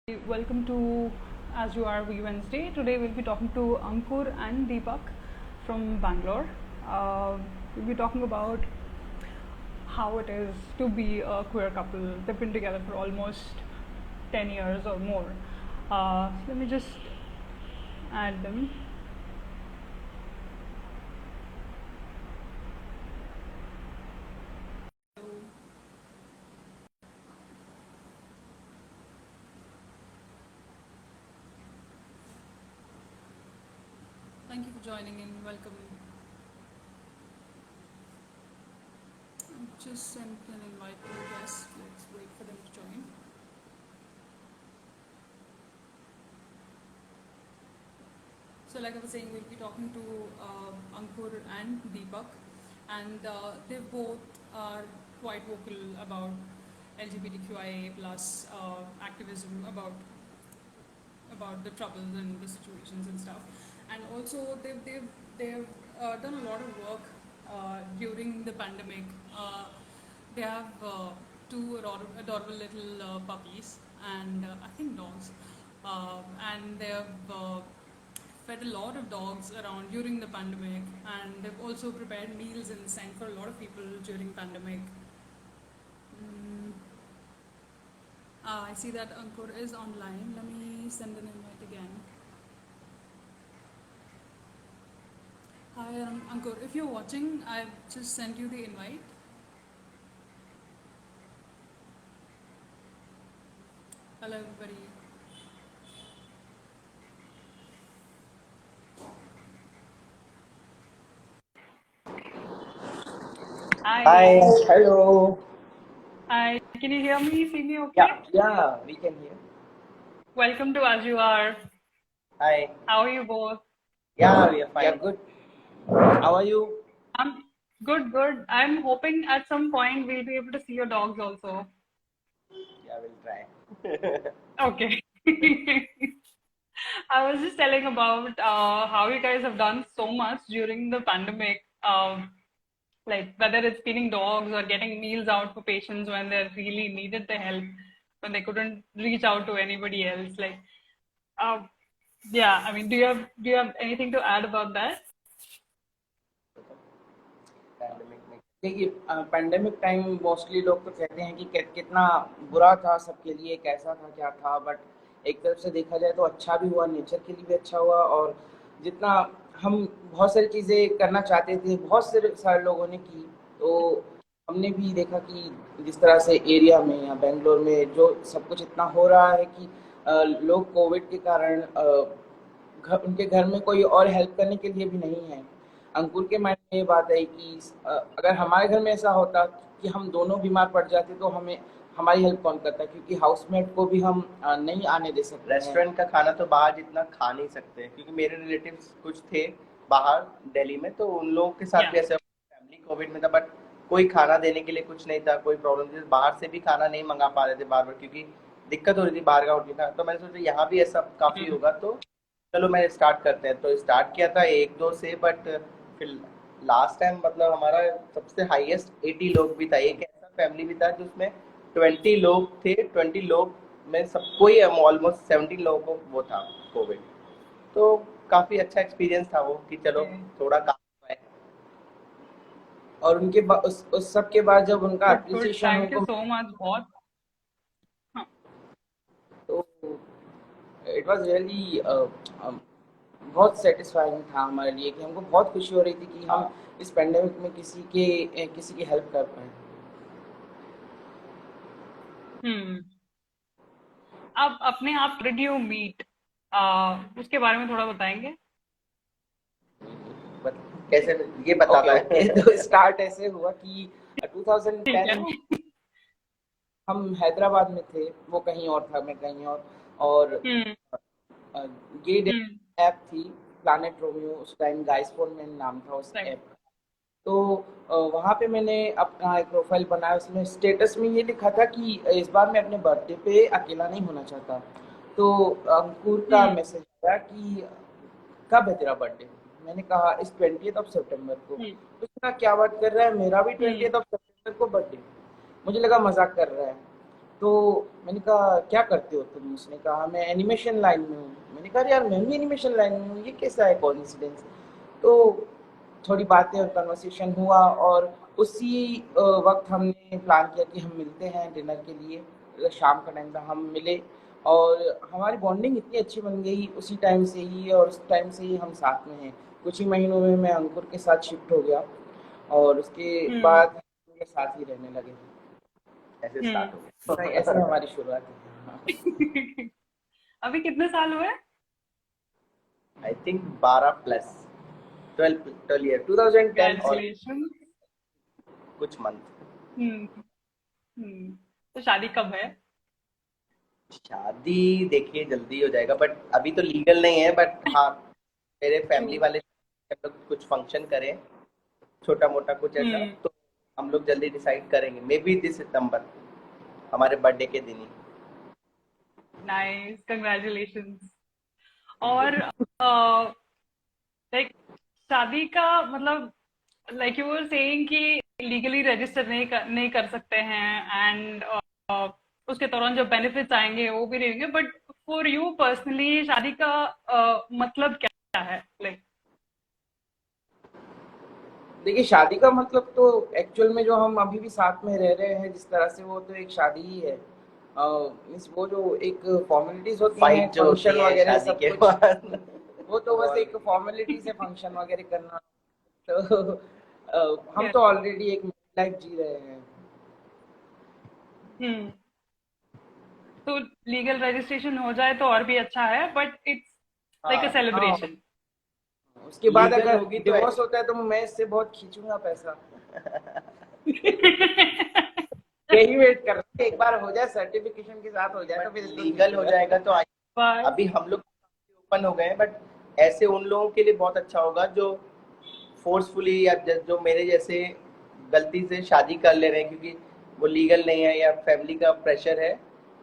Welcome to As You Are We Wednesday. Today we'll be talking to Ankur and Deepak from Bangalore. We'll be talking about how it is to be a queer couple. They've been together for almost 10 years or more. Let me just add them. Thank you for joining in. Welcome. I just sent an invite to the guests. Let's wait for them to join. So, like I was saying, we'll be talking to Ankur and Deepak, and they both are quite vocal about LGBTQIA plus activism, about the troubles and the situations and stuff. And also, they've done a lot of work during the pandemic. They have two adorable little puppies and I think dogs, and they have fed a lot of dogs around during the pandemic, and they've also prepared meals and sent for a lot of people during pandemic. I see that Ankur is online. Let me send an invite again. Hi Ankur, if you're watching, I've just sent you the invite. Hello everybody. Hi, hello. Hi, can you hear me? See me okay? Yeah, we can hear. Welcome to As You Are. Hi. How are you both? Yeah, we are fine. Yeah, good. How are you? I'm good. I'm hoping at some point we'll be able to see your dogs also. Yeah, we'll try. Okay. I was just telling about how you guys have done so much during the pandemic, like whether it's feeding dogs or getting meals out for patients when they really needed the help, when they couldn't reach out to anybody else. Like, uh, yeah, I mean, do you have anything to add about that? Pandemic में देखिए pandemic time mostly लोग तो कहते हैं कि कितना बुरा था सबके लिए, कैसा था, क्या था, बट एक तरफ से देखा जाए तो अच्छा भी हुआ, नेचर के लिए भी अच्छा हुआ। और जितना हम बहुत सारी चीज़ें करना चाहते थे, बहुत सारे लोगों ने की। तो हमने भी देखा कि जिस तरह से एरिया में या बेंगलोर में जो सब कुछ इतना हो रहा है कि लोग कोविड के कारण उनके घर में कोई और हेल्प करने के लिए भी नहीं है। अंकुर के माइंड में ये बात आई कि अगर हमारे घर में ऐसा होता कि हम दोनों बीमार पड़ जाते तो हमें हमारी हेल्प कौन करता, क्योंकि हाउसमेट को भी हम नहीं आने दे सकते। रेस्टोरेंट का खाना तो बाहर जितना खा नहीं सकते, क्योंकि मेरे रिलेटिव्स कुछ थे बाहर दिल्ली में, तो उन लोगों के साथ भी ऐसा फैमिली कोविड में था, बट कोई खाना देने के लिए कुछ नहीं था, कोई प्रॉब्लम थी, बाहर से भी खाना नहीं मंगा पा रहे थे बार बार, क्योंकि दिक्कत हो रही थी बाहर का उठने का। तो मैंने सोचा यहाँ भी ऐसा काफी होगा, तो चलो मैंने स्टार्ट करते हैं। तो स्टार्ट किया था एक दो से, बट फिर लास्ट टाइम मतलब हमारा सबसे हाईएस्ट 80 लोग भी था। एक ऐसा फैमिली भी था जिसमें 20 लोग थे। 20 लोग में सबको ही ऑलमोस्ट 70 लोगों को वो था कोविड। तो काफी अच्छा एक्सपीरियंस था वो, कि चलो थोड़ा काम हुआ है। और उनके उस सब के बाद जब उनका appreciation thank you so much. बहुत तो इट वाज रियली बहुत सेटिस्फाइंग था हमारे लिए, कि हमको बहुत खुशी हो रही थी कि हम इस पेंडेमिक में किसी की हेल्प कर पाए। आप अपने आप डिड यू मीट, उसके बारे में थोड़ा बताएंगे? कैसे ये बता पाए? तो स्टार्ट ऐसे हुआ कि ठीक 2010 है। हम हैदराबाद में थे, वो कहीं और था, मैं कहीं और गे डेटिंग ऐप थी प्लैनेट रोमियो, उस टाइम गाइस फोन में नाम था उस Right. ऐप का। तो वहाँ पे मैंने अपना एक प्रोफाइल बनाया, उसमें स्टेटस में ये लिखा था कि इस बार मैं अपने बर्थडे पे अकेला नहीं होना चाहता। तो अंकुर का मैसेज आया कि कब है तेरा बर्थडे। मैंने कहा इस 20th ऑफ सितंबर को। तो उसने कहा क्या बात कर रहा है, मेरा भी 20th ऑफ सितंबर को बर्थडे। मुझे लगा मजाक कर रहा है। तो मैंने कहा क्या करते हो तुम? उसने कहा मैं एनिमेशन लाइन में हूँ। मैंने कहा यार मैं भी एनिमेशन लाइन में हूँ, ये कैसा है कोइंसिडेंस? तो थोड़ी बातें और कन्वर्सेशन हुआ और उसी वक्त हमने प्लान किया कि हम मिलते हैं डिनर के लिए। शाम का टाइम था, हम मिले और हमारी बॉन्डिंग इतनी अच्छी बन गई उसी टाइम से ही, और उस टाइम से ही हम साथ में हैं। कुछ ही महीनों में मैं अंकुर के साथ शिफ्ट हो गया और उसके हम्म बाद हम उनके साथ ही रहने लगे। ऐसे हम्म स्टार्ट हो ऐसे गया। हमारी शुरुआत है। हाँ। अभी कितने साल हुए? आई थिंक 12 प्लस 12 ईयर 2010 से। और कंग्रेचुलेशन। कुछ मंथ। हम्म हम्म। तो शादी कब है? शादी देखिए जल्दी हो जाएगा, बट अभी तो लीगल नहीं है, बट हाँ मेरे ट्रू। फैमिली वाले जब लोग कुछ फंक्शन करें छोटा मोटा कुछ ऐसा, हम्म। तो हम लोग जल्दी डिसाइड करेंगे, मे बी दिस सितंबर, हमारे बर्थडे के दिन ही। Nice, congratulations. Thank you. और लाइक शादी का मतलब, लाइक यू वर सेइंग कि लीगली रजिस्टर नहीं कर सकते हैं, एंड उसके दौरान जो बेनिफिट्स आएंगे वो भी रहेंगे, बट फॉर यू पर्सनली शादी का मतलब क्या है? लाइक देखिए शादी का मतलब तो एक्चुअल में जो हम अभी भी साथ में रह रहे हैं जिस तरह से, वो तो एक शादी ही है। मीन्स वो जो एक फॉर्मेलिटीज होती हैं, फाइट जो होती फंक्शन है वगैरह शादी सब के कुछ, बाद वो तो वो बस एक फॉर्मेलिटीज है, फंक्शन वगैरह करना। तो हम तो ऑलरेडी एक लाइफ जी रहे हैं। हम्म। तो लीगल रजिस्ट्रेशन हो जाए तो और भी अच्छा है, बट इट्स लाइक अ हाँ हाँ, सेलिब्रेशन। उसके बाद लीगल अगर होगी तो डिवोर्स होता है तो मैं इससे बहुत खींचूंगा पैसा। यही वेट कर रहे हैं, एक बार हो जाए, सर्टिफिकेशन के साथ हो जाए तो बट फिर इसको लीगल हो खींचूंगा। जाएगा तो बस। अभी हम लोग ओपन हो गए हैं, बट ऐसे उन लोगों के लिए बहुत अच्छा होगा जो फोर्सफुली या जो मेरे जैसे गलती से शादी कर ले रहे हैं क्योंकि वो लीगल नहीं है या फैमिली का प्रेशर है।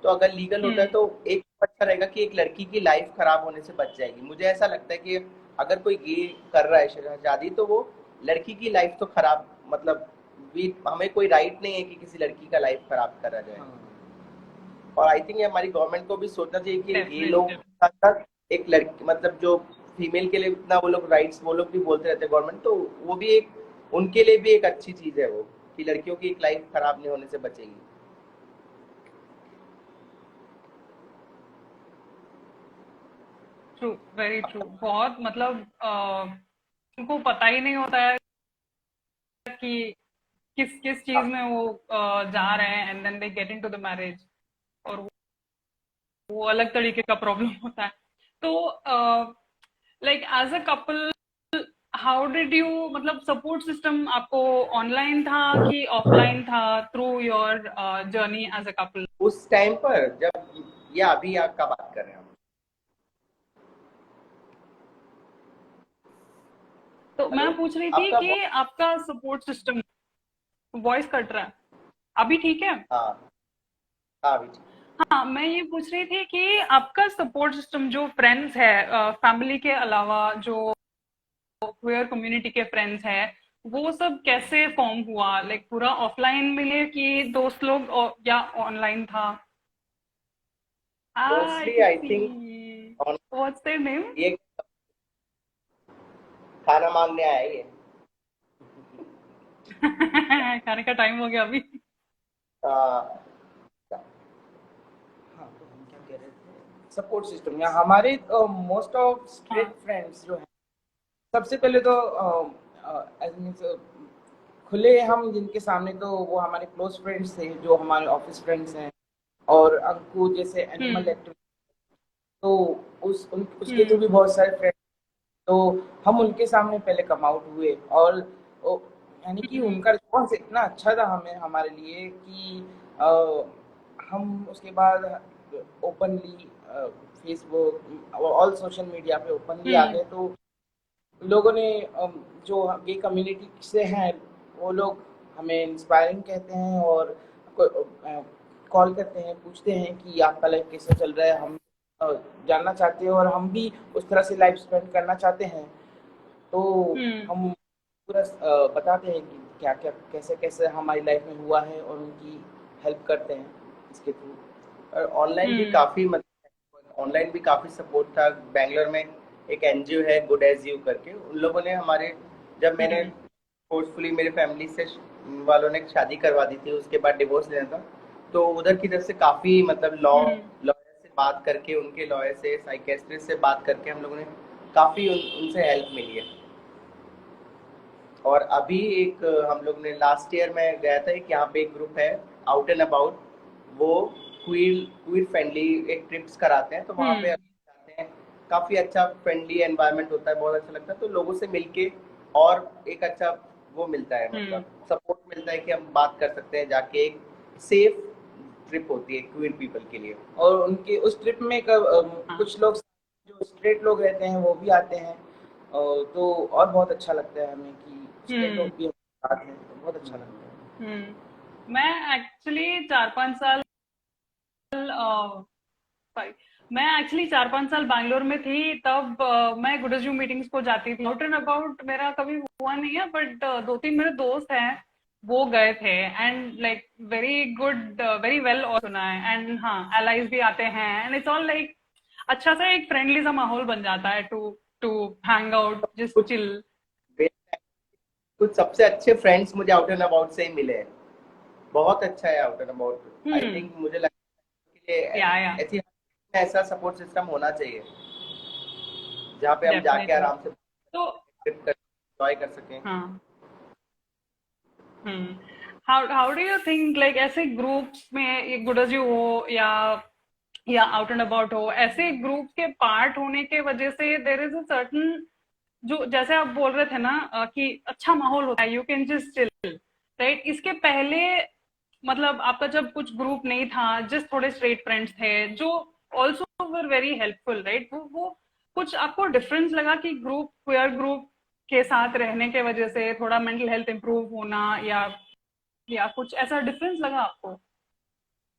तो अगर लीगल होता है हम्म तो एक अच्छा रहेगा कि एक लड़की की लाइफ खराब होने से बच जाएगी। मुझे ऐसा लगता है कि अगर कोई ये कर रहा है शादी, तो वो लड़की की लाइफ तो खराब, मतलब भी हमें कोई राइट नहीं है कि किसी लड़की का लाइफ खराब करा जाए। हाँ। और आई थिंक ये हमारी गवर्नमेंट को भी सोचना चाहिए कि ये लोग डेफिनेटली। साथ साथ एक लड़की, मतलब जो फीमेल के लिए इतना वो लोग राइट्स वो लोग भी बोलते रहते हैं गवर्नमेंट, तो वो भी एक उनके लिए भी एक अच्छी चीज है वो, कि लड़कियों की एक लाइफ खराब नहीं होने से बचेगी। True, very true. बहुत मतलब उनको पता ही नहीं होता है कि किस किस चीज में वो जा रहे हैं, and then they get into the marriage, और वो अलग तरीके का प्रॉब्लम होता है। तो like as a couple, how did you, मतलब सपोर्ट सिस्टम आपको ऑनलाइन था कि ऑफलाइन था through your journey as a couple? उस टाइम पर जब, या अभी आपका बात कर रहे हैं हम? तो हेलो, मैं पूछ रही थी आपका कि आपका सपोर्ट सिस्टम, वॉइस कट रहा है, अभी ठीक है? हाँ हाँ अभी ठीक। हाँ, मैं ये पूछ रही थी कि आपका सपोर्ट सिस्टम, जो फ्रेंड्स है फैमिली के अलावा, जो क्वेयर कम्युनिटी के फ्रेंड्स है, वो सब कैसे फॉर्म हुआ? लाइक पूरा ऑफलाइन मिले कि दोस्त लोग, या ऑनलाइन था? Mostly I I see. Think what's their name? ये खाना मांगने आया है ये। खाने का टाइम हो गया अभी। हाँ, हाँ, तो हम क्या कह रहे थे, सपोर्ट सिस्टम या हमारे मोस्ट ऑफ स्ट्रेट हाँ। फ्रेंड्स जो हैं, सबसे पहले तो as means, खुले हम जिनके सामने, तो वो हमारे क्लोज फ्रेंड्स थे जो हमारे ऑफिस फ्रेंड्स हैं। और अंकु जैसे एनिमल हम्म एक्टिविटी, तो उसके थ्रू हम्म भी बहुत सारे फ्रेंड्स, तो हम उनके सामने पहले कम आउट हुए। और ओ, यानी कि हम्म उनका रिस्पॉन्स इतना अच्छा था हमें, हमारे लिए कि अ, हम उसके बाद ओपनली फेसबुक और ऑल सोशल मीडिया पे ओपनली आ हम्म गए। तो लोगों ने जो गे कम्युनिटी से हैं, वो लोग हमें इंस्पायरिंग कहते हैं और कॉल करते हैं, पूछते हैं कि आपका लाइफ कैसा चल रहा है, हम अ, जानना चाहते हैं और हम भी उस तरह से लाइफ स्पेंड करना चाहते हैं। तो हम्म। हम पूरा बताते हैं कि क्या क्या कैसे कैसे हमारी लाइफ में हुआ है और उनकी हेल्प करते हैं। इसके थ्रू। और ऑनलाइन भी हम्म काफी मतलब ऑनलाइन भी काफी सपोर्ट था। बैंगलोर में एक एनजीओ है गुड एज यू करके, उन लोगों ने हमारे, जब मैंने हम्म फोर्सफुली मेरे फैमिली से वालों ने शादी करवा दी थी, उसके बाद डिवोर्स लेना था, तो उधर की तरफ से काफी मतलब हम्म लॉयर से बात करके, उनके लॉयर से साइकेट्रिस्ट से बात करके हम लोगों ने काफी उनसे हेल्प मिली है। और अभी एक हम लोग ने लास्ट ईयर में गया था, एक यहाँ पे एक ग्रुप है आउट एंड अबाउट, वो क्वीर क्वीर फ्रेंडली एक ट्रिप्स कराते हैं, तो वहाँ पे हम्म जाते हैं। काफी अच्छा फ्रेंडली एनवायरनमेंट होता है, बहुत अच्छा लगता है, तो लोगों से मिलके और एक अच्छा वो मिलता है, हम्म मतलब सपोर्ट मिलता है कि हम बात कर सकते हैं जाके। एक सेफ ट्रिप होती है क्वीर पीपल के लिए। और उनके उस ट्रिप में हाँ कुछ लोग जो स्ट्रेट लोग रहते हैं वो भी आते हैं, तो और बहुत अच्छा लगता है हमें कि स्ट्रेट हम्म लोग भी हमारे साथ हैं, तो बहुत अच्छा लगता है। मैं एक्चुअली 4-5 साल सॉरी मैं एक्चुअली 4-5 साल बैंगलोर में थी, तब मैं गुडजू मीटिंग्स को जाती थी। आउट एंड अबाउट मेरा कभी हुआ नहीं है, बट 2-3 मेरे दोस्त हैं, वो गए थे, and like very good, very well और सुना है। एंड हाँ, एलाइज भी आते हैं, एंड इट्स ऑल लाइक अच्छा सा एक फ्रेंडली सा माहौल बन जाता है to to hang out, just कुछ चिल। कुछ सबसे अच्छे फ्रेंड्स मुझे आउट एंड अबाउट से ही मिले हैं। बहुत अच्छा है out and about. I hmm think मुझे लगता है या कि ऐसी ऐसा सपोर्ट सिस्टम होना चाहिए जहाँ पे हम जाके डेफिनेटली। आराम से तो एंजॉय कर सकें। हाँ, how do you think, like ऐसे ग्रुप्स में, ये गुडज यू हो या आउट एंड अबाउट हो, ऐसे ग्रुप के पार्ट होने के वजह से देर इज अ सर्टन, जो जैसे आप बोल रहे थे ना, कि अच्छा माहौल होता है, you can just chill, right? इसके पहले मतलब आपका जब कुछ ग्रुप नहीं था, जस्ट थोड़े स्ट्रेट फ्रेंड्स थे जो also were very helpful, right? वो कुछ आपको डिफरेंस लगा कि ग्रुप, क्वेयर ग्रुप के साथ रहने के वजह से थोड़ा मेंटल हेल्थ इंप्रूव होना, या कुछ ऐसा डिफरेंस लगा आपको?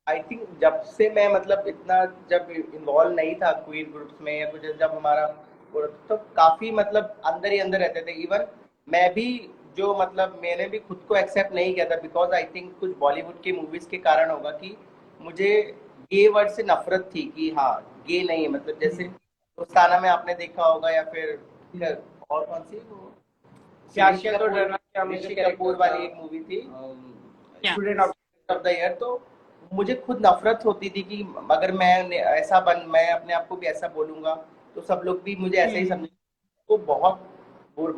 आई थिंक जब से मैं मतलब इतना जब इन्वॉल्व नहीं था क्वीर ग्रुप्स में या कुछ, जब हमारा तो काफी मतलब अंदर ही अंदर रहते थे। इवन मैं भी जो मतलब मैंने भी खुद को एक्सेप्ट नहीं किया था, बिकॉज आई थिंक कुछ बॉलीवुड की मूवीज के कारण होगा कि मुझे गे वर्ड से नफरत थी कि हाँ, गे नहीं है, मतलब जैसे दोस्ताना में आपने देखा होगा, या फिर और कौन सी वो क्या ऋषि क्या तो कपूर, डरना क्या में जो ऋषि कैरेक्टर कपूर था, वाली एक मूवी थी या student of. Of the year. तो मुझे खुद नफरत होती थी कि अगर मैं अपने आप को भी ऐसा बोलूंगा तो सब लोग भी मुझे ऐसा ही हम्म समझेंगे। तो बहुत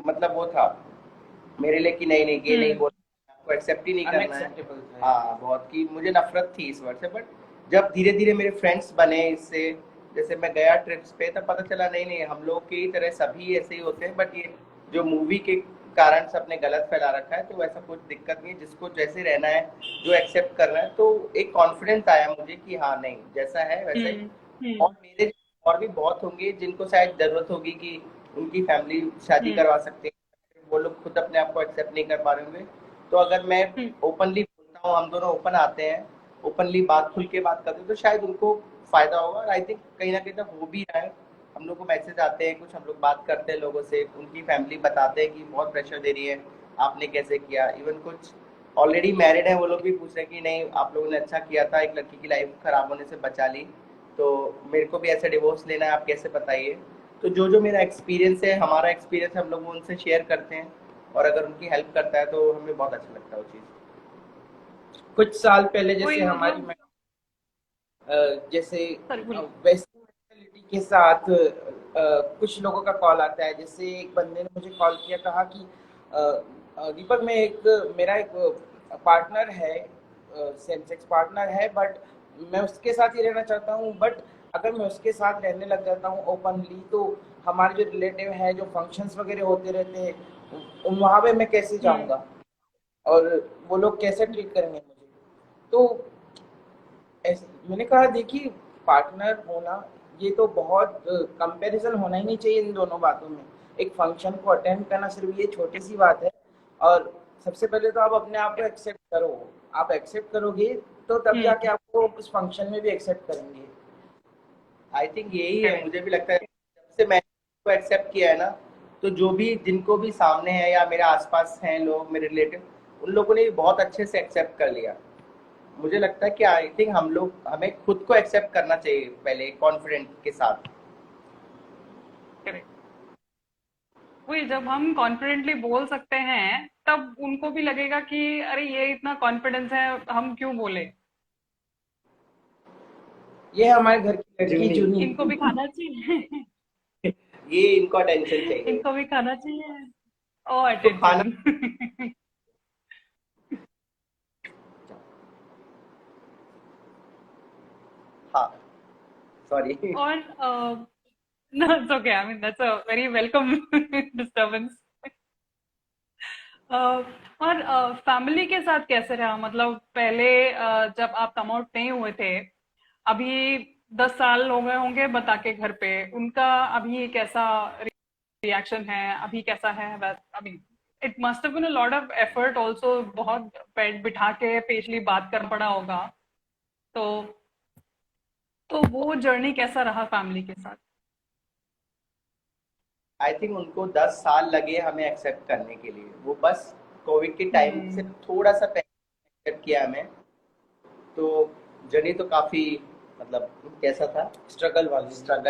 मतलब वो था मेरे लिए कि नहीं नहीं, ये नहीं हम्म बोलना, आपको एक्सेप्ट ही नहीं करना है। अनएक्सेप्टेबल था ये। हाँ, बहुत की मुझे नफरत थी इस वर्ड से। बट जब धीरे धीरे मेरे फ्रेंड्स बने इससे, जैसे मैं गया ट्रिप्स पे, तब पता चला नहीं नहीं, हम लोग की तरह सभी ऐसे ही होते हैं, बट ये जो मूवी के कारण सबने गलत फैला रखा है, तो ऐसा कुछ दिक्कत नहीं है, जिसको जैसे रहना है, जो एक्सेप्ट करना है। तो एक कॉन्फिडेंस आया मुझे कि हाँ नहीं, जैसा है वैसा ही। हम्म और हम्म मेरे और भी बहुत होंगे जिनको शायद जरूरत होगी कि उनकी फैमिली शादी हम्म करवा सकते हैं, वो लोग खुद अपने आप को एक्सेप्ट नहीं कर पा रहे होंगे। तो अगर मैं हम्म ओपनली बोलता हूँ, हम दोनों ओपन आते हैं, ओपनली बात खुल के बात करते हैं, तो शायद उनको फायदा होगा। और आई थिंक कहीं ना कहीं तक हो भी रहा है। हम लोग को मैसेज आते हैं, कुछ हम लोग बात करते हैं लोगों से, उनकी फैमिली बताते हैं कि बहुत प्रेशर दे रही है, आपने कैसे किया। इवन कुछ ऑलरेडी मैरिड है, वो लोग भी पूछ रहे हैं कि नहीं, आप लोगों ने अच्छा किया था, एक लड़की की लाइफ खराब होने से बचा ली, तो मेरे को भी ऐसे डिवोर्स लेना है, आप कैसे बताइए। तो जो जो मेरा एक्सपीरियंस है, हमारा एक्सपीरियंस, हम लोग उनसे शेयर करते हैं, और अगर उनकी हेल्प करता है तो हमें बहुत अच्छा लगता है वो चीज़। कुछ साल पहले जैसे वही हमारी मतलब, जैसे सॉरी बोलिए। वैसी मेंटेलिटी के साथ कुछ लोगों का कॉल आता है। जैसे एक बंदे ने मुझे कॉल किया, कहा कि दीपक, मैं एक मेरा एक पार्टनर है, सेम सेक्स पार्टनर है, बट मैं उसके साथ ही रहना चाहता हूँ, बट अगर मैं उसके साथ रहने लग जाता हूँ ओपनली, तो हमारे जो रिलेटिव हैं, जो फंक्शंस वगैरह होते रहते हैं, वहाँ पे मैं कैसे हम्म जाऊँगा और वो लोग कैसे ट्रीट करेंगे मुझे। तो मैंने कहा, देखिए, पार्टनर होना ये तो बहुत कंपैरिजन होना ही नहीं चाहिए इन दोनों बातों में। एक फंक्शन को अटेंड करना सिर्फ ये छोटी सी बात है, और सबसे पहले तो आप अपने आप को एक्सेप्ट करो। आप एक्सेप्ट करोगे तो तब जाके हम्म आपको उस फंक्शन में भी एक्सेप्ट करेंगे। आई थिंक यही है, करेक्ट। मुझे भी लगता है जब से मैंने इसको एक्सेप्ट किया है ना, तो जो भी जिनको भी सामने है या मेरे आसपास हैं लोग, मेरे रिलेटिव, उन लोगों ने भी बहुत अच्छे से एक्सेप्ट कर लिया। मुझे लगता है कि आई थिंक हमें खुद को एक्सेप्ट करना चाहिए पहले कॉन्फिडेंट के साथ। करेक्ट। वही, जब हम कॉन्फिडेंटली बोल सकते हैं तब उनको भी लगेगा कि अरे ये इतना कॉन्फिडेंस है, हम क्यों बोले। ये हमारे घर की लड़की जूनी, जूनी। इनको भी खाना चाहिए। ये इनको अटेंशन चाहिए। इनको भी खाना चाहिए। ओ तो खाना, अटेंशन। हाँ, सॉरी। और no, it's okay. I mean, that's a very welcome disturbance. और फैमिली के साथ कैसे रहा, मतलब पहले जब आप कम आउट नहीं हुए थे, अभी 10 साल हो गए होंगे बता के घर पे, उनका अभी कैसा रिएक्शन है, अभी कैसा है? I mean it must have been a lot of effort also, बहुत पेट बिठा के पेशली बात करना पड़ा होगा, तो वो जर्नी कैसा रहा फैमिली के साथ? आई थिंक उनको 10 साल लगे हमें एक्सेप्ट करने के लिए। वो बस कोविड के टाइम से हम्म। थोड़ा सा पहले एक्सेप्ट किया हमें। तो जर्नी तो काफी, मतलब कैसा था, स्ट्रगल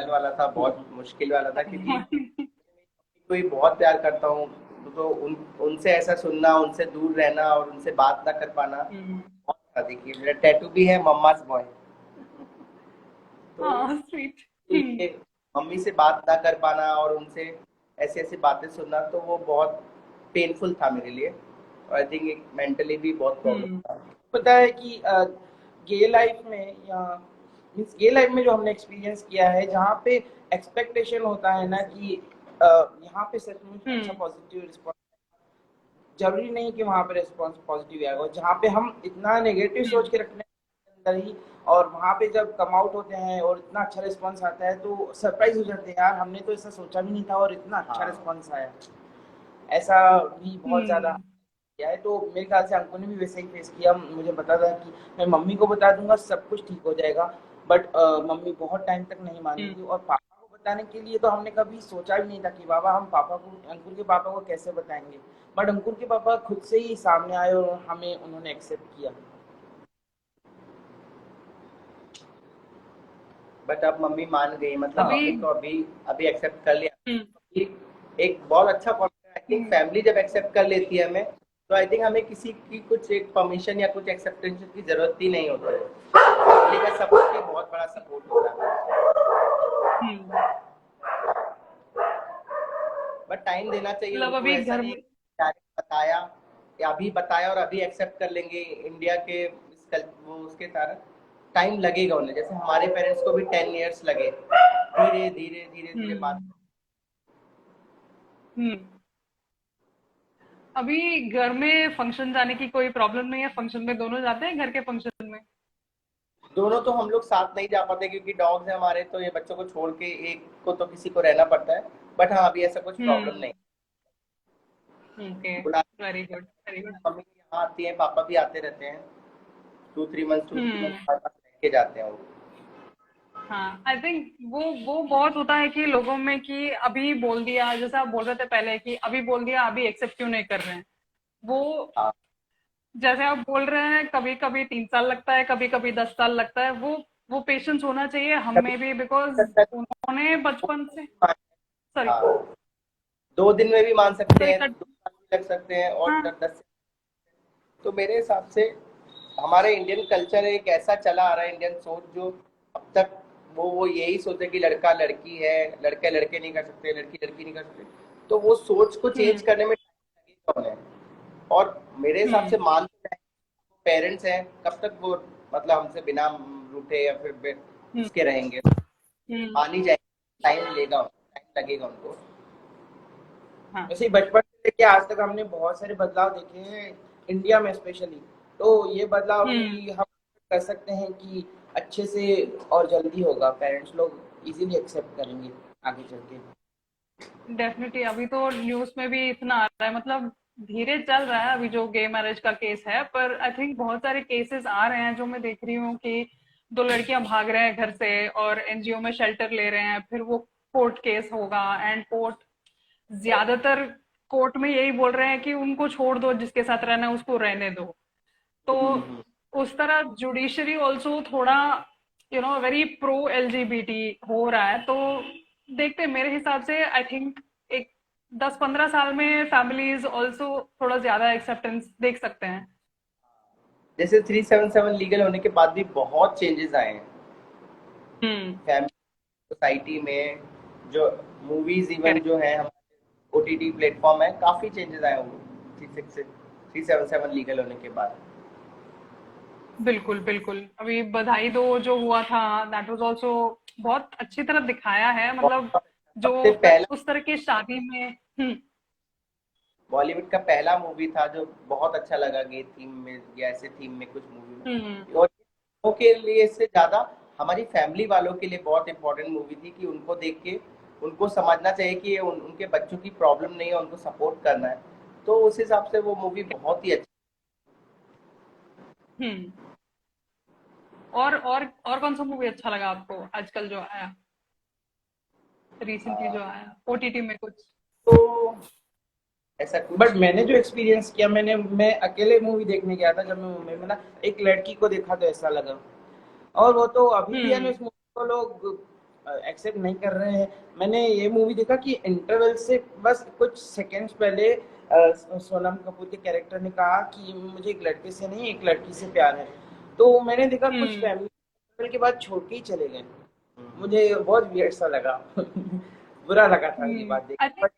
वाला था, बहुत मुश्किल वाला था, क्योंकि कोई बहुत प्यार करता हूँ तो उनसे ऐसा सुनना, उनसे दूर रहना और उनसे बात ना कर पाना हम्म। बहुत था। देखिए मेरा टैटू भी है मम्मास बॉय। तो हाँ, स्वीट। ये मम्मी से बात ना कर पाना और उनसे ऐसी ऐसी बातें सुनना, तो वो बहुत पेनफुल था मेरे लिए। और आई थिंक मेंटली भी बहुत प्रॉब्लम हम्म। था। पता है कि गे लाइफ में या मीन्स गे लाइफ में जो हमने एक्सपीरियंस किया है, जहाँ पे एक्सपेक्टेशन होता है ना कि यहाँ पे सचमुच अच्छा हम्म। पॉजिटिव रिस्पॉन्स, जरूरी नहीं कि वहाँ पे रिस्पॉन्स पॉजिटिव आएगा। और जहाँ पे हम इतना नेगेटिव हम्म। सोच के रखने अंदर ही, और वहाँ पे जब कम आउट होते हैं और इतना अच्छा रिस्पॉन्स आता है तो सरप्राइज हो जाते हैं, यार हमने तो ऐसा सोचा भी नहीं था और इतना अच्छा हाँ, रिस्पॉन्स आया। ऐसा भी बहुत ज्यादा हम्म। किया है। तो मेरे ख्याल से अंकु ने भी वैसे ही फेस किया। मुझे पता था कि मैं मम्मी को बता दूंगा सब कुछ ठीक हो जाएगा, बट मम्मी बहुत टाइम तक नहीं मानी हम्म। थी। और पापा को बताने के लिए तो हमने कभी सोचा भी नहीं था कि बाबा हम पापा को, अंकुर के पापा को कैसे बताएंगे। बट अंकुर के पापा खुद से ही सामने आए और हमें उन्होंने एक्सेप्ट किया। बट अब मम्मी मान गई, मतलब अभी। मम्मी को अभी अभी एक्सेप्ट कर लिया हम्म। कि एक बहुत अच्छा confidence. I think hmm. Family जब एक्सेप्ट कर लेती है हमें, तो आई थिंक हमें किसी की कुछ एक परमिशन या कुछ एक्सेप्टेंस की जरूरत ही नहीं होती है। फैमिली का सपोर्ट ही बहुत बड़ा सपोर्ट होता है। हम्म। बट टाइम देना चाहिए मतलब उनको, अभी ऐसा घर नहीं में। डायरेक्ट बताया या अभी बताया और अभी एक्सेप्ट कर लेंगे इंडिया के वो उसके कारण टाइम लगेगा उन्हें। जैसे हमारे पेरेंट्स को भी 10 years लगे, धीरे धीरे धीरे धीरे बात। हम्म। हम्म। अभी घर में फंक्शन जाने की कोई प्रॉब्लम नहीं है, फंक्शन में दोनों जाते हैं घर के फंक्शन में। दोनों तो हम लोग साथ नहीं जा पाते क्योंकि डॉग्स हैं हमारे, तो ये बच्चों को छोड़ के एक को तो किसी को रहना पड़ता है। बट हाँ, अभी ऐसा कुछ प्रॉब्लम हम्म। नहीं। ओके। बुला very good, very good. Mummy यहाँ आती है, पापा भी आते रहते हैं। 2-3 months 2-3 months हम्म। हमारे पास रह के जाते हैं वो। हाँ, आई थिंक वो बहुत होता है कि लोगों में कि अभी बोल दिया, जैसे आप बोल रहे थे पहले कि अभी बोल दिया, अभी एक्सेप्ट क्यों नहीं कर रहे हैं। वो हाँ, जैसे आप बोल रहे हैं, कभी कभी 3 साल लगता है, कभी कभी 10 साल लगता है। वो पेशेंस होना चाहिए हम कभी में भी, बिकॉज तक उन्होंने बचपन से। सॉरी। हाँ, 2 दिन में भी मान सकते सॉरी हैं, कट। 2 साल भी लग सकते हैं और हाँ। 10। तो मेरे हिसाब से हमारा इंडियन कल्चर एक ऐसा चला आ रहा है, इंडियन सोच जो अब तक वो यही सोचे कि लड़का लड़की है, लड़के लड़के नहीं कर सकते, लड़की लड़की नहीं कर सकते। तो वो सोच को चेंज हम्म। करने में time लगेगा उन्हें। और मेरे हिसाब से हम्म। मान पेरेंट्स हैं, कब तक वो मतलब हमसे बिना रूठे या फिर हम्म। उसके रहेंगे। हम्म। मान ही जाएंगे, टाइम लगेगा उनको। हाँ। वैसे ही बचपन से लेके आज तक हमने बहुत सारे बदलाव देखे हैं, इंडिया में स्पेशली। तो ये बदलाव हम्म। भी हम कर सकते हैं कि अच्छे से और जल्दी होगा, पेरेंट्स लोग इजीली एक्सेप्ट करेंगे आगे चल के। डेफिनेटली। अभी तो न्यूज में भी इतना आ रहा है, मतलब धीरे चल रहा है अभी जो गे मैरिज का केस है, पर आई थिंक बहुत सारे केसेस आ रहे हैं जो मैं देख रही हूँ कि दो लड़कियां भाग रहे हैं घर से और एनजीओ में शेल्टर ले रहे हैं, फिर वो कोर्ट केस होगा, एंड कोर्ट ज्यादातर कोर्ट में यही बोल रहे हैं कि उनको छोड़ दो, जिसके साथ रहना है उसको रहने दो। तो उस तरह जुडिशरी ऑल्सो थोड़ा वेरी प्रो एलजीबीटी हो रहा है, तो देखते हैं। मेरे हिसाब से आई थिंक एक 10-15 साल में फैमिलीज ऑल्सो थोड़ा ज्यादा एक्सेप्टेंस देख सकते हैं। जैसे 377 लीगल होने के बाद भी बहुत चेंजेस आए हैं हम्म। फैमिली सोसाइटी में, जो मूवीज इवन करेक्ट। जो है हमारे ओटीटी प्लेटफॉर्म है, काफी चेंजेस आए हैं 377 लीगल होने के बाद। बिल्कुल बिल्कुल। अभी बधाई दो जो हुआ था, दैट वाज ऑल्सो बहुत अच्छी तरह दिखाया है, मतलब बहुत जो सबसे पहला उस तरह की शादी में। बॉलीवुड का पहला मूवी था जो बहुत अच्छा लगा, गे थीम में या ऐसे थीम में कुछ मूवी हम्म। में। और लोगों के लिए से ज्यादा हमारी फैमिली वालों के लिए बहुत इंपॉर्टेंट मूवी थी कि उनको देख के उनको समझना चाहिए कि ये उनके बच्चों की प्रॉब्लम नहीं है, उनको सपोर्ट करना है। तो उस हिसाब से वो मूवी बहुत ही अच्छी। हम्म। और कौन सा मूवी अच्छा लगा आपको आजकल जो आया, रिसेंटली जो आया ओटीटी में कुछ? तो ऐसा बट कुछ मैंने जो एक्सपीरियंस किया, मैं अकेले मूवी देखने गया था जब मैं मुंबई में ना, एक लड़की को देखा तो ऐसा लगा। और वो तो अभी भी है ना, हम्म। इस मूवी को लोग एक्सेप्ट नहीं कर रहे हैं। मैंने ये मूवी देखा कि इंटरवल से बस कुछ सेकंड्स पहले सोनम कपूर के कैरेक्टर ने कहा कि मुझे एक लड़के से नहीं, एक लड़की से प्यार है। तो मैंने देखा कुछ हम्म। फैमिली के बाद छोड़ के ही चले गए। मुझे बहुत वियर्ड सा लगा। बुरा लगा था ये बात देख आई के। थिंक। बट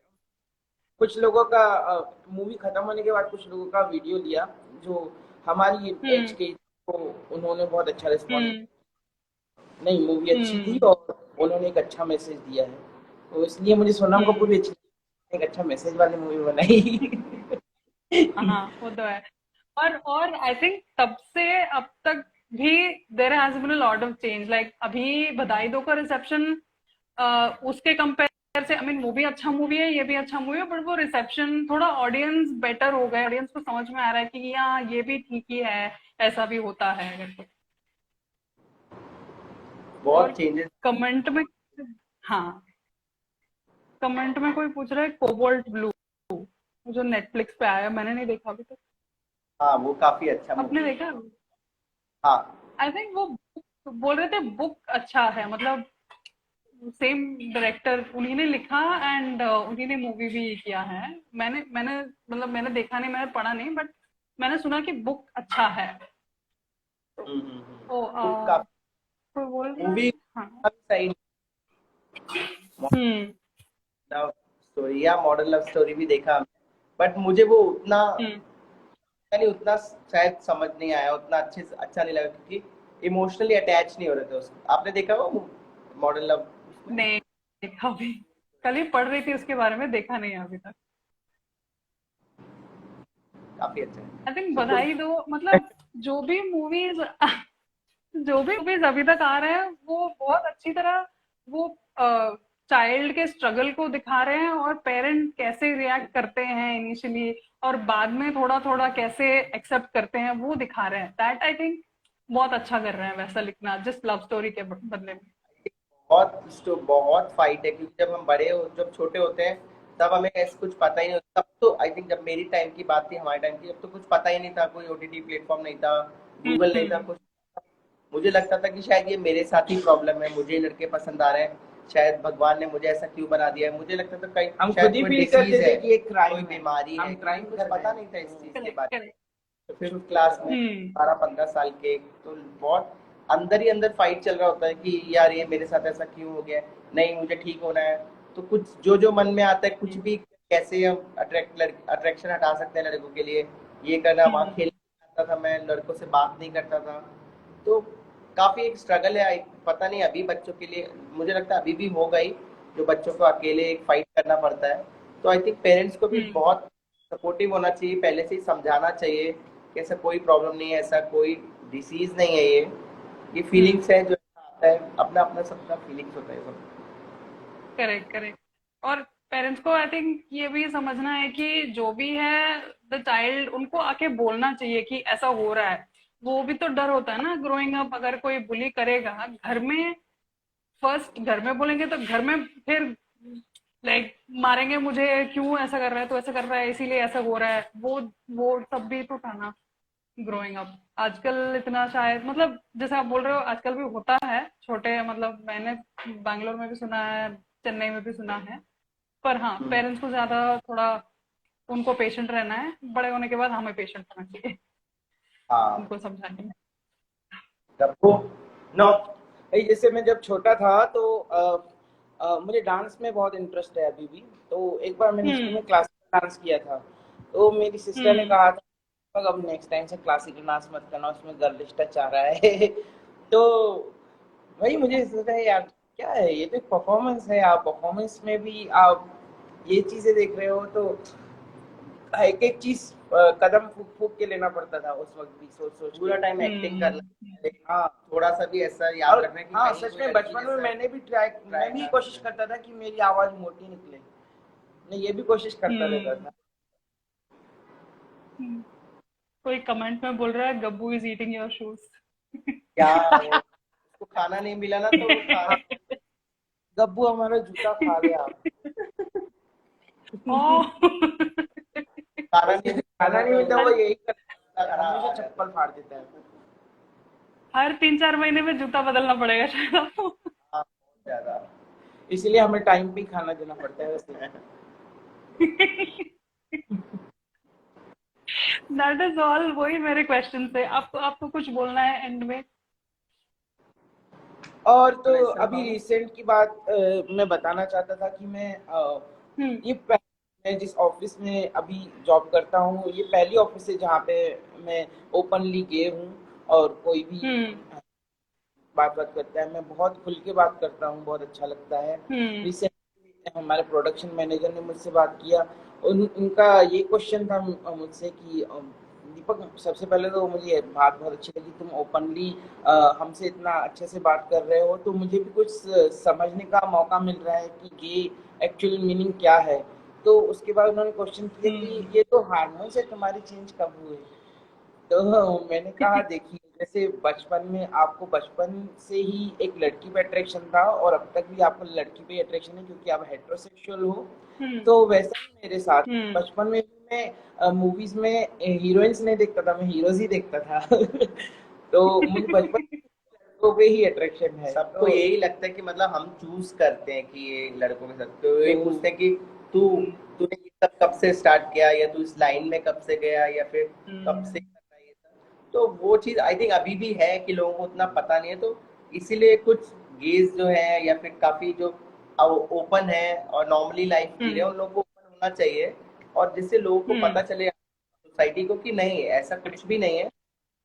कुछ लोगों का मूवी खत्म होने के बाद कुछ लोगों का वीडियो लिया जो हमारी एज हम्म। के, तो उन्होंने बहुत अच्छा रिस्पॉन्स। हम्म। नहीं, मूवी अच्छी थी हम्म। और उन्होंने एक अच्छा मैसेज दिया है, तो इसलिए मुझे सोनम कपूर हम्म। भी अच्छी लगी, एक अच्छा मैसेज वाली मूवी बनाई। हाँ, वो तो है। और आई थिंक तब से अब तक भी there has been a lot of change. Like अभी बधाई दो का रिसेप्शन उसके कंपेयर से, आई मीन वो भी अच्छा मूवी है, ये भी अच्छा मूवी है, बट वो रिसेप्शन थोड़ा ऑडियंस बेटर हो गए, ऑडियंस को समझ में आ रहा है कि हाँ ये भी ठीक ही है, ऐसा भी होता है करके। और बहुत चेंजेस। कमेंट में, हाँ, कमेंट में कोई पूछ रहा है कोबाल्ट ब्लू, जो नेटफ्लिक्स पे आया, मैंने नहीं देखा अभी तक। हाँ, वो काफी अच्छा आपने मूवी है। देखा? हाँ, आई थिंक वो बोल रहे थे बुक अच्छा है, मतलब सेम डायरेक्टर उन्हीं ने लिखा एंड उन्हीं ने मूवी भी किया है। मैंने मतलब मैंने देखा नहीं, मैंने पढ़ा नहीं, बट मैंने सुना कि बुक अच्छा है। तो बुक का तो बोल रहे मूवी हैं। हाँ। सही, हम्म। लव स्टोरी या मॉडर्न लव स्टोरी भी देखा हमने, बट मुझे वो उतना हम्म। नहीं, उतना शायद समझ नहीं आया, उतना अच्छे से अच्छा नहीं लगा क्योंकि इमोशनली अटैच नहीं हो रहे थे उसको। आपने देखा वो मॉडर्न लव? उसमें नहीं देखा अभी, कल ही पढ़ रही थी उसके बारे में, देखा नहीं है अभी तक। काफी अच्छा है। आई थिंक तो बधाई दो, मतलब जो भी मूवीज जो भी मूवीज अभी तक आ रहे हैं वो बहुत अच्छी तरह वो चाइल्ड के स्ट्रगल को दिखा रहे हैं, और पेरेंट कैसे रिएक्ट करते हैं इनिशियली, और बाद में थोड़ा थोड़ा कैसे एक्सेप्ट करते हैं वो दिखा रहे हैं। दैट आई थिंक बहुत अच्छा कर रहे हैं वैसा लिखना, जिस लव स्टोरी के बदले में। बहुत फाइट है क्योंकि जब हम जब छोटे होते हैं तब हमें ऐसा कुछ पता ही नहीं होता। तब तो आई थिंक जब मेरी टाइम की बात थी, हमारे टाइम की, जब तो कुछ पता ही नहीं था, कोई ओटीटी प्लेटफॉर्म नहीं था, गूगल नहीं था हम्म। कुछ। मुझे लगता था कि शायद ये मेरे साथ ही प्रॉब्लम है, मुझे लड़के पसंद आ रहे हैं, शायद भगवान ने मुझे ऐसा क्यों बना दिया है। मुझे लगता था कहीं हम खुद शायद ही कोई फील डिसीज करते है, थे कि ये कोई क्राइम है, बीमारी है, हम क्योंकि क्राइम कुछ कर रहे पता हैं। नहीं था इस चीज के करेक्ट बारे करेक्ट। में। तो 5th क्लास में हम्म। 12-15 साल के, तो बहुत अंदर ही अंदर फाइट चल रहा होता है कि यार ये मेरे साथ ऐसा क्यों हो गया है? नहीं, मुझे ठीक होना है। तो कुछ जो जो मन में आता है, कुछ भी, कैसे हम अट्रैक्शन हटा सकते हैं लड़कों के लिए, ये करना। वहाँ हम्म। खेलने आता था मैं, लड़कों से बात नहीं करता था। तो काफी एक स्ट्रगल है। पता नहीं अभी बच्चों के लिए, मुझे लगता है अभी भी होगा ही, जो बच्चों को अकेले एक फाइट करना पड़ता है। तो आई थिंक पेरेंट्स को भी हम्म। बहुत सपोर्टिव होना चाहिए, पहले से ही समझाना चाहिए कि ऐसा कोई प्रॉब्लम नहीं है, ऐसा कोई डिसीज नहीं है, ये हम्म। फीलिंग्स है जो आता है, अपना अपना सबका फीलिंग्स होता है सब। Correct correct. और पेरेंट्स को आई थिंक ये भी समझना है कि जो भी है द चाइल्ड, उनको आके बोलना चाहिए कि ऐसा हो रहा है। वो भी तो डर होता है ना ग्रोइंग अप, अगर कोई बुली करेगा घर में, फर्स्ट घर में बोलेंगे तो घर में फिर लाइक मारेंगे मुझे, क्यों ऐसा कर रहा है, तो ऐसा कर रहा है इसीलिए ऐसा हो रहा है, वो सब भी तो था ना। Growing up. आजकल इतना शायद, मतलब जैसे आप बोल रहे हो आजकल भी होता है छोटे, मतलब मैंने बैंगलोर में भी सुना है, चेन्नई में भी सुना है। पर हाँ, पेरेंट्स को ज्यादा थोड़ा उनको पेशेंट रहना है, बड़े होने के बाद हमें पेशेंट होना चाहिए हाँ। उनको समझाने में। तब वो नो। भाई जैसे मैं जब छोटा था तो मुझे डांस में बहुत इंटरेस्ट है अभी भी। तो एक बार मैंने स्कूल हम्म। में क्लासिकल डांस किया था। तो मेरी सिस्टर ने हम्म। कहा था अब नेक्स्ट टाइम से क्लासिकल डांस मत करना, उसमें गर्लिश टच आ रहा है। तो वही मुझे सोचा है यार, क्या है ये, तो एक परफॉर्मेंस है, आप परफॉर्मेंस में भी आप ये चीजें देख रहे हो। तो एक एक चीज कदम फूक फूक के लेना पड़ता था उस वक्त भी, सोच सोच पूरा के। टाइम एक्टिंग करना हम्म। है, लेकिन हाँ। थोड़ा सा भी ऐसा याद और रखना है कि हाँ, कहीं सच कोई में लड़की बचपन में जैसा मैंने भी ट्राई मैं भी ना कोशिश करे। करता था कि मेरी आवाज मोटी निकले। मैं ये भी कोशिश करता रहता हम्म। था। हम्म। कोई कमेंट में बोल रहा है Gabbu is eating your shoes. क्या वो उसको खाना नहीं मिला ना तो वो खा हाँ, गब्बू हमारा जूता खा गया। ओ। खाना उसको नहीं जब मिला खाना ना नहीं तो मिलता वो हर यही करता है, खराब हमेशा आ जाता चप्पल फाड़ देता है। हर 3-4 महीने में जूता बदलना पड़ेगा शायद आपको। हाँ, बहुत ज्यादा। इसलिए हमें टाइम पे ही खाना देना पड़ता है वैसे। That is all. वही मेरे क्वेश्चन थे। आपको आपको कुछ बोलना है एंड में? और तो वैसे अभी हम रिसेंट की बात मैं बताना चाहता था कि मैं हम्म। ये मैं जिस ऑफिस में अभी जॉब करता हूँ, ये पहली ऑफिस है जहाँ पे मैं ओपनली गे हूँ। और कोई भी हम्म। बात बात करता है, मैं बहुत खुल के बात करता हूँ, बहुत अच्छा लगता है। हम्म। रिसेंटली हमारे प्रोडक्शन मैनेजर ने मुझसे बात किया। उनका ये क्वेश्चन था मुझसे कि दीपक, सबसे पहले तो मुझे ये बात बहुत अच्छी लगी, तुम ओपनली हमसे इतना अच्छे से बात कर रहे हो, तो मुझे भी कुछ समझने का मौका मिल रहा है कि गे एक्चुअल मीनिंग क्या है। तो उसके बाद उन्होंने क्वेश्चन किया कि हम्म। ये तो हार्मोन से तुम्हारी चेंज कब हुए। तो मैंने कहा देखिए, जैसे बचपन में आपको बचपन से ही एक लड़की पे अट्रैक्शन था और अब तक भी आपको लड़की पे अट्रैक्शन है क्योंकि आप हेटेरोसेक्सुअल हो। हम्म। तो वैसा ही मेरे साथ हम्म। बचपन में भी मैं मूवीज में हीरोइंस नहीं देखता था, मैं हीरोज ही देखता था। तो मुझे बचपन से लड़कों पे ही अट्रैक्शन है। सबको तो यही लगता है कि मतलब हम चूज करते हैं कि ये लड़कों के साथ, तो ये तो पूछते हैं कि तू तूने ये सब कब से स्टार्ट किया, या तू इस लाइन में कब से गया, या फिर कब से हम्म। कर रहा है ये सब। तो वो चीज आई थिंक अभी भी है कि लोगों को उतना पता नहीं है, तो इसीलिए कुछ गेज जो है या फिर काफी जो ओपन है और नॉर्मली लाइफ जी रहे हैं, हम्म। उन लोगों को ओपन होना चाहिए। और जिससे लोगों को हम्म। पता चले सोसाइटी को कि नहीं, ऐसा कुछ भी नहीं है।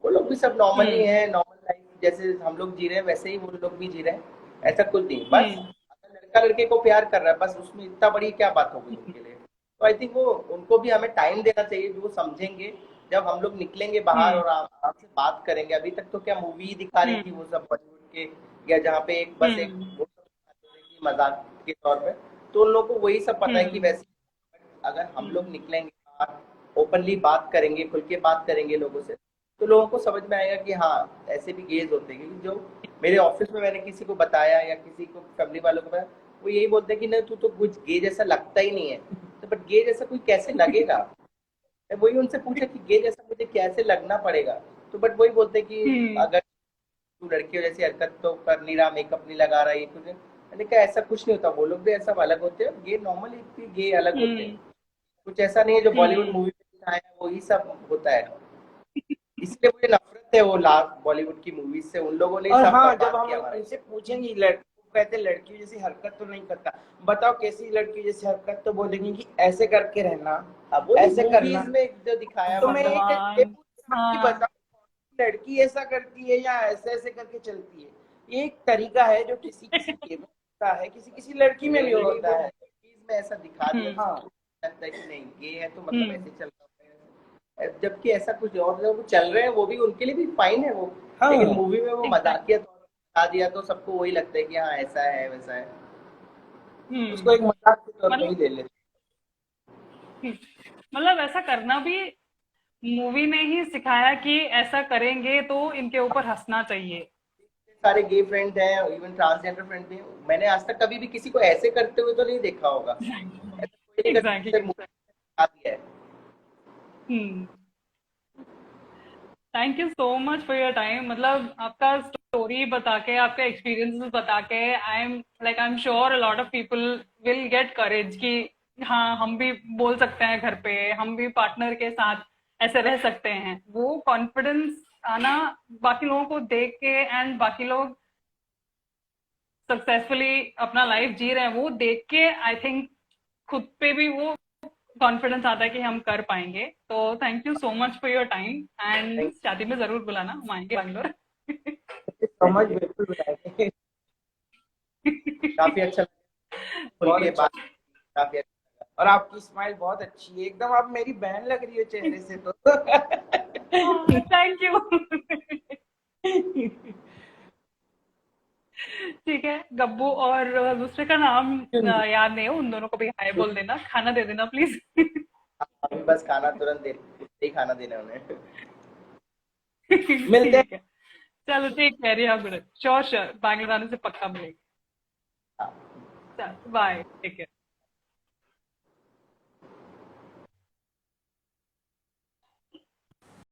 वो लोग भी सब नॉर्मली हम्म। है, नॉर्मल लाइफ जैसे हम लोग जी रहे हैं वैसे ही वो लोग भी जी रहे हैं। ऐसा कुछ नहीं, बस हम्म। अगर लड़का लड़के को प्यार कर रहा है बस, उसमें इतना बड़ी क्या बात होगी उनके लिए। तो आई थिंक वो उनको भी हमें टाइम देना चाहिए, जो वो समझेंगे जब हम लोग निकलेंगे बाहर हम्म। और आराम से बात करेंगे। अभी तक तो क्या मूवी दिखा रही थी हम्म। वो सब बॉलीवुड के, या जहाँ पे एक बस एक हम्म। वो सब दिखाते थे कि मजाक के तौर पे। तो उन लोगों को वही सब पता है कि हम्म। वैसे अगर हम लोग हम्म। निकलेंगे बाहर, ओपनली बात करेंगे, खुल के बात करेंगे लोगों से, तो लोगों को समझ में आएगा कि हाँ ऐसे भी गेज होते हैं। क्योंकि जो मेरे ऑफिस में मैंने किसी को बताया या किसी को फैमिली वालों को बताया, वो यही बोलते हैं कि नहीं तू तो कुछ गे जैसा लगता ही नहीं है। तो बट गे जैसा कोई कैसे लगेगा। मैं वही उनसे पूछा कि गे जैसा मुझे कैसे लगना पड़ेगा। तो बट वही बोलते हैं कि हम्म। अगर तू लड़कियों जैसी हरकत तो कर नहीं रहा, मेकअप नहीं लगा रहा, ये कुछ। मैंने कहा ऐसा कुछ नहीं होता, वो लोग भी ऐसा अलग होते हैं, गे नॉर्मल भी गे अलग होते हैं। हम्म। कुछ ऐसा नहीं है जो बॉलीवुड हम्म। मूवी में दिखाया है वही सब होता है। इसलिए मुझे नफरत है वो लास्ट बॉलीवुड की मूवीज से, उन लोगों ने ही और सब हाँ, जब बर्बाद हम किया हमारा। उनसे पूछेंगे लड़की कहते लड़कियों जैसी हरकत तो नहीं करता, बताओ कैसी लड़की जैसी हरकत, तो बोलेंगे कि ऐसे करके रहना, अब वो ऐसे करना। मूवीज में जो दिखाया तो मैं ये भगवान। पूछ रहा हूँ कि हाँ। बताओ लड़की ऐसा करती है या ऐसे ऐसे करके चलती है। ये एक तरीका है जो किसी किसी के में होता है, किसी किसी लड़की में भी रियलिटी वो होता है। मूवीज में ऐसा दिखा दिया तो हम्म। हाँ। सबको लगता है कि नहीं ये है तो मतलब हम्म। ऐसे चल रहा है, जबकि ऐसा कुछ और जो वो चल रहे हैं वो भी उनके लिए भी फाइन है वो। लेकिन हाँ, मूवी में वो मजाकिया एग्जैक्टली। तौर पर दिखा दिया तो सबको वही लगता है कि हाँ ऐसा है वैसा है। उसको एक मजाक के तौर पे ही मतलब ले लेते मतलब ऐसा करना भी मूवी ने ही सिखाया कि ऐसा करेंगे तो इनके हैं। ऊपर हंसना चाहिए। सारे गे फ्रेंड हैं, इवन ट्रांसजेंडर फ्रेंड भी हैं। मैंने आज तक कभी भी किसी को ऐसे करते हुए तो नहीं देखा होगा। ऐसा कोई नहीं करता, एग्जैक्टली। सिर्फ movie में दिखा दिया है। Hmm. Thank you so much for your time. मतलब आपका स्टोरी बता के, आपका एक्सपीरियंसेस बता के, I am sure a lot of people will get courage कि हाँ हम भी बोल सकते हैं घर पे, हम भी पार्टनर के साथ ऐसे रह सकते हैं। वो कॉन्फिडेंस आना बाकी लोगों को देख के, एंड बाकी लोग सक्सेसफुली अपना लाइफ जी रहे हैं वो देख के, आई थिंक खुद पे भी वो कॉन्फिडेंस आता है कि हम कर पाएंगे। तो thank you so much for your time, and thank शादी में जरूर बुलाना, हम आएंगे बैंगलोर। यू सो मच, बिल्कुल बताएंगे। काफी अच्छा लगा खुल बहुत के अच्छा। बात, काफी अच्छा लगा। और आपकी स्माइल बहुत अच्छी है, एकदम आप मेरी बहन लग रही हो चेहरे से तो। Thank you. ठीक है, गब्बू और दूसरे का नाम याद नहीं है, उन दोनों को भी हाय बोल देना, खाना दे देना प्लीज। अभी बस खाना तुरंत दे, ही खाना देना उन्हें। मिलते हैं। ठीक है, चलो टेक केयर, या गुड, श्योर श्योर बैंगलोर आने से पक्का मिलेगा। हाँ। चलो बाय, टेक केयर।